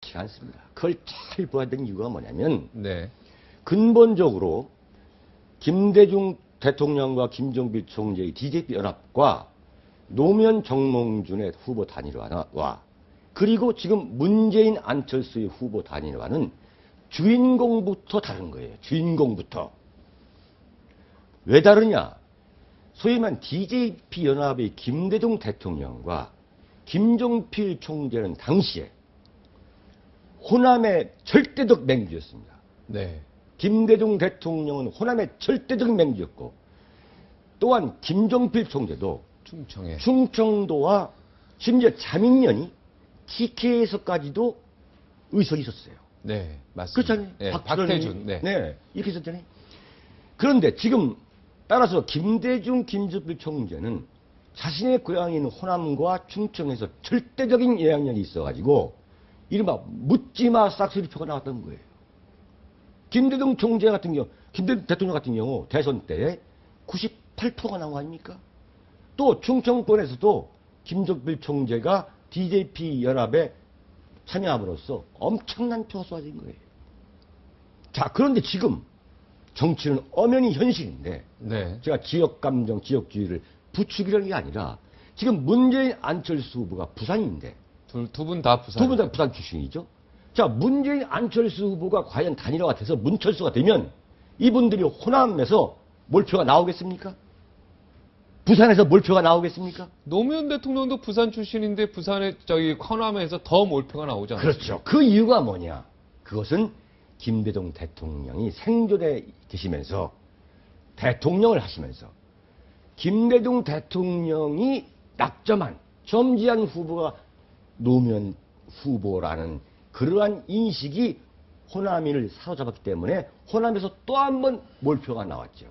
그렇지 않습니다. 그걸 잘 봐야 되는 이유가 뭐냐면 네. 근본적으로 김대중 대통령과 김종필 총재의 DJP 연합과 노무현 정몽준의 후보 단일화와 그리고 지금 문재인 안철수의 후보 단일화는 주인공부터 다른 거예요. 주인공부터. 왜 다르냐? 소위 말한 DJP 연합의 김대중 대통령과 김종필 총재는 당시에 호남의 절대적 맹주였습니다. 네. 김대중 대통령은 호남의 절대적 맹주였고 또한 김종필 총재도 충청에. 충청도와 심지어 자민련이 TK에서까지도 의석이 있었어요. 네, 맞습니다. 그렇잖아요. 네, 박철원이- 박태준. 네. 네, 이렇게 있었잖아요. 그런데 지금 따라서 김대중, 김종필 총재는 자신의 고향인 호남과 충청에서 절대적인 영향력이 있어가지고 이른바 묻지마 싹쓸이표가 나왔던 거예요. 김대중 총재 같은 경우, 김대중 대통령 같은 경우 대선 때 98%가 나온 거 아닙니까? 또 충청권에서도 김종필 총재가 DJP 연합에 참여함으로써 엄청난 표가 쏟아진 거예요. 자, 그런데 지금 정치는 엄연히 현실인데 네. 제가 지역감정, 지역주의를 부추기려는 게 아니라 지금 문재인 안철수 후보가 부산인데 두 분 다 부산. 두 분 다 부산 출신이죠. 자, 문재인 안철수 후보가 과연 단일화가 돼서 문철수가 되면 이분들이 호남에서 몰표가 나오겠습니까? 부산에서 몰표가 나오겠습니까? 노무현 대통령도 부산 출신인데 부산에 저기 호남에서 더 몰표가 나오지 않습니까? 그렇죠. 그 이유가 뭐냐? 그것은 김대중 대통령이 생존에 계시면서 대통령을 하시면서 김대중 대통령이 낙점한 점지한 후보가 노무현 후보라는 그러한 인식이 호남인을 사로잡았기 때문에 호남에서 또 한 번 몰표가 나왔죠.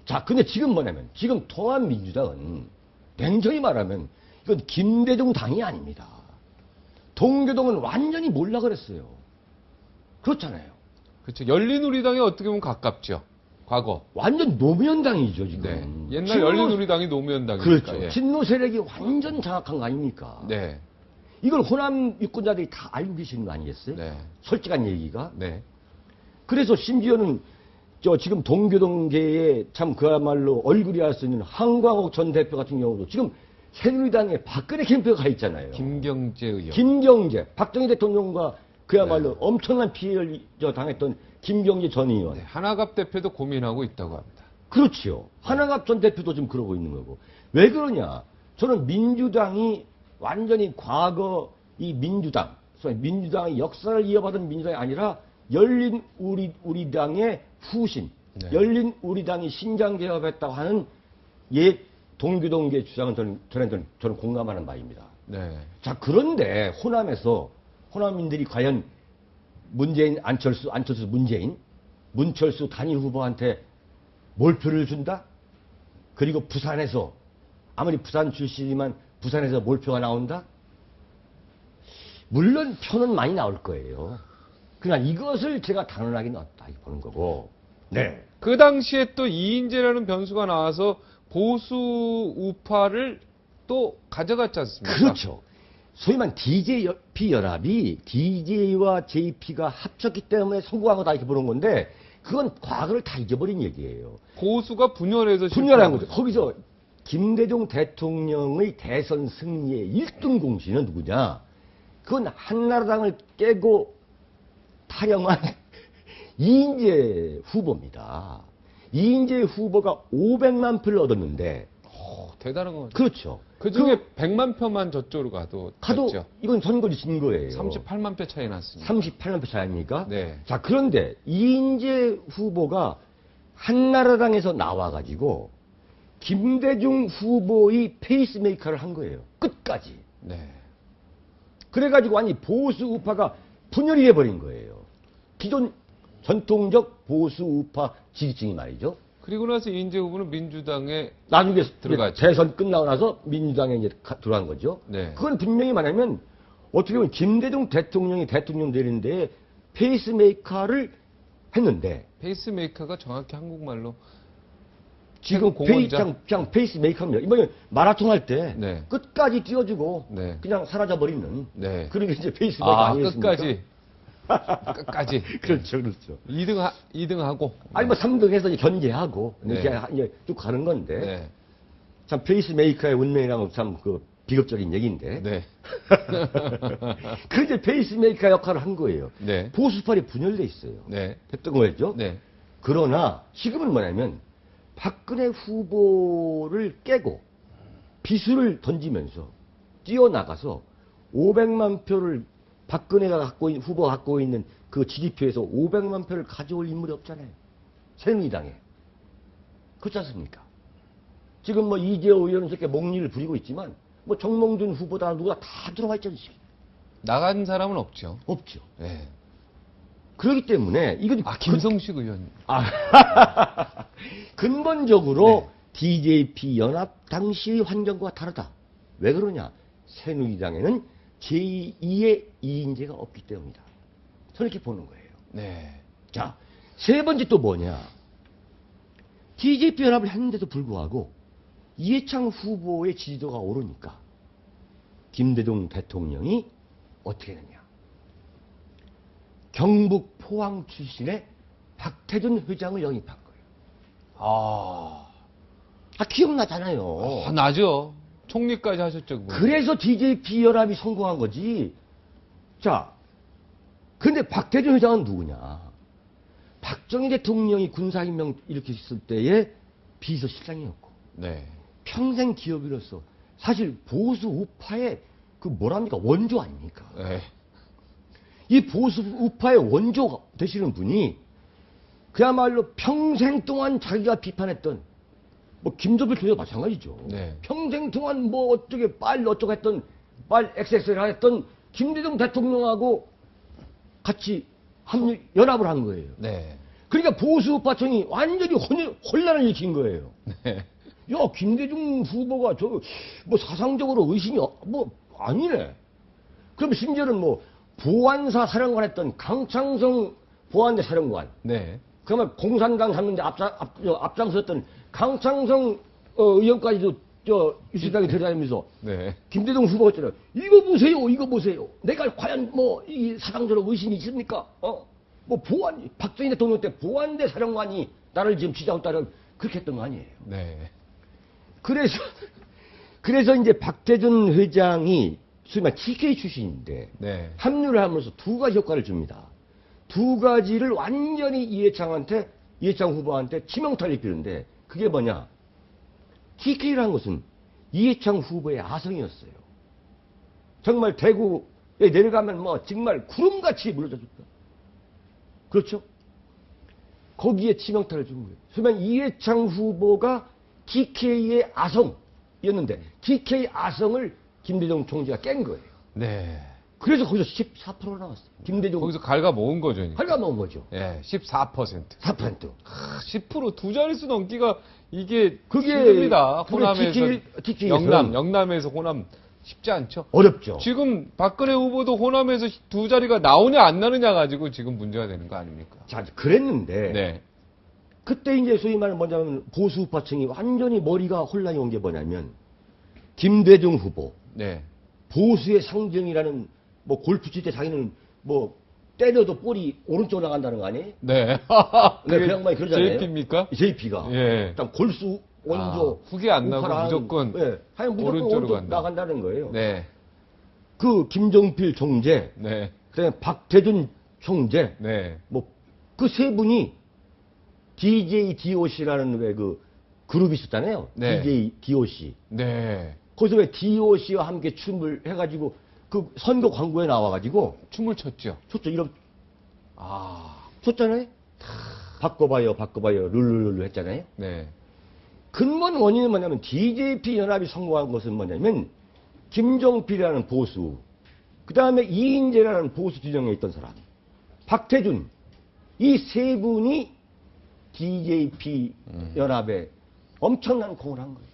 자, 근데 지금 뭐냐면 지금 통합민주당은 냉정히 말하면 이건 김대중 당이 아닙니다. 동교동은 완전히 몰라 그랬어요. 그렇잖아요. 그렇죠. 열린우리당에 어떻게 보면 가깝죠. 과거. 완전 노무현 당이죠, 지금. 네. 옛날 열린우리당이 노무현 당이니까. 그렇죠. 예. 친노 세력이 완전 장악한 거 아닙니까? 네. 이걸 호남 유권자들이 다 알고 계시는 거 아니겠어요? 네. 솔직한 얘기가. 네. 그래서 심지어는 지금 동교동계에 참 그야말로 얼굴이 알 수 있는 한광옥 전 대표 같은 경우도 지금 새누리당에 박근혜 캠프가 가 있잖아요. 김경재 의원. 김경재, 박정희 대통령과 그야말로 네. 엄청난 피해를 당했던 김경재 전 의원. 네. 하나갑 대표도 고민하고 있다고 합니다. 그렇지요. 하나갑 전 대표도 지금 그러고 있는 거고. 왜 그러냐? 저는 민주당이 완전히 과거 이 민주당, 소위 민주당의 역사를 이어받은 민주당이 아니라 열린 우리당의 후신, 네. 열린 우리당이 신장개혁했다고 하는 옛 동교동계 주장은 저는 공감하는 바입니다. 네. 자, 그런데 호남에서 호남인들이 과연 문재인, 안철수, 문재인, 문철수 단일 후보한테 몰표를 준다? 그리고 부산에서 아무리 부산 출신이지만 부산에서 몰표가 나온다? 물론 표는 많이 나올 거예요. 그러나 이것을 제가 당연하게 넣었다 보는 거고. 네. 그 당시에 또 이인재라는 변수가 나와서 보수 우파를 또 가져갔지 않습니까? 그렇죠. 소위 말한 DJP 연합이 DJ와 JP가 합쳤기 때문에 성공한 거다 이렇게 보는 건데 그건 과거를 다 잊어버린 얘기예요. 보수가 분열해서 분열한 거죠. 거기서 김대중 대통령의 대선 승리의 1등 공신은 누구냐? 그건 한나라당을 깨고 탈영한 이인재 후보입니다. 이인재 후보가 500만 표를 얻었는데 대단한 거. 그렇죠. 그 중에 100만 표만 저쪽으로 가도 됐죠. 이건 선거지 진 거예요. 38만 표 차이 났습니다. 38만 표 차이 아닙니까? 네. 자, 그런데 이인재 후보가 한나라당에서 나와가지고 김대중 후보의 페이스메이커를 한 거예요. 끝까지. 네. 그래가지고 완전히 보수 우파가 분열이 돼버린 거예요. 기존 전통적 보수 우파 지지층이 말이죠. 그리고 나서 이인재 후보는 민주당에 나중에 들어갔죠. 대선 끝나고 나서 민주당에 이제 들어간 거죠. 네. 그건 분명히 말하면 어떻게 보면 김대중 대통령이 대통령 되는데 페이스메이커를 했는데 페이스메이커가 정확히 한국말로 지금 공헌이자. 그냥 페이스메이커입니다. 이번에 마라톤 할 때 네. 끝까지 뛰어주고 네. 그냥 사라져버리는 네. 그런 게 이제 페이스메이커 아, 아니겠습니까? 끝까지. 그렇죠, 그렇죠. 2등 하고. 아니 뭐 3등해서 견제하고 네. 이렇게 이제 쭉 가는 건데 네. 참 페이스메이커의 운명이라면 참 그 비극적인 얘기인데. 네. 그 이제 페이스메이커 역할을 한 거예요. 네. 보수파리 분열돼 있어요. 네. 됐던 거였죠. 네. 그러나 지금은 뭐냐면 박근혜 후보를 깨고 비수를 던지면서 뛰어나가서 500만 표를 박근혜가 후보가 갖고 있는 그 지지표에서 500만 표를 가져올 인물이 없잖아요. 새누리당에. 그렇지 않습니까? 지금 뭐 이재호 의원은 저렇게 목리를 부리고 있지만 뭐 정몽준 후보다 누가 다 들어와 있지 않습니까? 나간 사람은 없죠. 없죠. 네. 그렇기 때문에 이건 김성식 의원. 근본적으로 네. DJP 연합 당시의 환경과 다르다. 왜 그러냐? 새누리당에는 제2의 이인재가 없기 때문이다. 저는 이렇게 보는 거예요. 네. 자, 세 번째 또 뭐냐? DJP 연합을 했는데도 불구하고 이해창 후보의 지지도가 오르니까 김대중 대통령이 어떻게 했느냐? 경북 포항 출신의 박태준 회장을 영입한 거예요. 기억나잖아요. 나죠. 총리까지 하셨죠. 그분. 그래서 DJP 연합이 성공한 거지. 자, 근데 박태준 회장은 누구냐? 박정희 대통령이 군사혁명 일으켰을 때의 비서실장이었고, 네. 평생 기업인으로서 사실 보수 우파의 그 뭐랍니까? 원조 아닙니까? 네. 이 보수 우파의 원조 되시는 분이 그야말로 평생 동안 자기가 비판했던 뭐 김조필 총리도 마찬가지죠. 네. 평생 동안 뭐 어쩌고 했던 XX를 했던 김대중 대통령하고 같이 연합을 한 거예요. 네. 그러니까 보수 우파층이 완전히 혼란을 일으킨 거예요. 네. 야, 김대중 후보가 뭐 사상적으로 의심이 뭐 아니네. 그럼 심지어는 뭐 보안사 사령관 했던 강창성 보안대 사령관. 네. 그러면 공산당 잡는데 앞장섰던 강창성 의원까지도 유신당에 데려다니면서 네. 김대중 후보가 있잖아요. 이거 보세요, 이거 보세요. 내가 과연 뭐 이 사상적으로 의심이 있습니까? 뭐 박정희 대통령 때 보안대 사령관이 나를 지금 지지하고 따르 그렇게 했던 거 아니에요. 네. 그래서 이제 박태준 회장이 소위 말 TK 출신인데 네. 합류를 하면서 두 가지 효과를 줍니다. 두 가지를 완전히 이해창 후보한테 치명타를 입히는데 그게 뭐냐? TK라는 것은 이해창 후보의 아성이었어요. 정말 대구에 내려가면 뭐 정말 구름같이 물러져 줬다. 그렇죠? 거기에 치명타를 준 거예요. 소위 말 이해창 후보가 TK의 아성이었는데 TK 아성을 김대중 총재가 깬 거예요. 네. 그래서 거기서 14%가 나왔어요. 김대중 거기서 갉아먹은 거죠. 갉아먹은 거죠. 예, 14%. 4%. 10% 두 자릿수 넘기가 이게 그게 힘듭니다. 그게 호남에서 TK 에서 영남에서 호남 쉽지 않죠. 어렵죠. 지금 박근혜 후보도 호남에서 두 자리가 나오냐 안 나느냐 가지고 지금 문제가 되는 거 아닙니까? 자, 그랬는데 네. 그때 이제 소위 말하는 뭐냐면 보수 우파층이 완전히 머리가 혼란이 온 게 뭐냐면 김대중 후보 네. 보수의 상징이라는 뭐 골프 칠 때 자기는 뭐 때려도 볼이 오른쪽 나간다는 거 아니에요? 네. 네, 그 양반이 그러잖아요. JP입니까? JP가. 예. 일단 골수 원조. 후기 안 나고 우파랑, 무조건 예, 하여간 무조건 오른쪽으로 오른쪽 간다. 나간다는 거예요. 네. 그 김정필 총재, 네. 그다음에 박태준 총재, 네. 뭐 그 세 분이 DJ DOC라는 왜 그 그룹이 있었잖아요. 네. DJ DOC. 네. 거기서 왜 DOC와 함께 춤을 해가지고 그 선거 광고에 나와가지고 춤을 췄죠. 췄죠. 이런 아. 췄잖아요. 바꿔봐요, 룰루룰루 했잖아요. 네. 근본 원인은 뭐냐면 DJP 연합이 성공한 것은 뭐냐면 김정필이라는 보수, 그 다음에 이인재라는 보수 진영에 있던 사람, 박태준, 이 세 분이 DJP 연합에 엄청난 공을 한 거예요.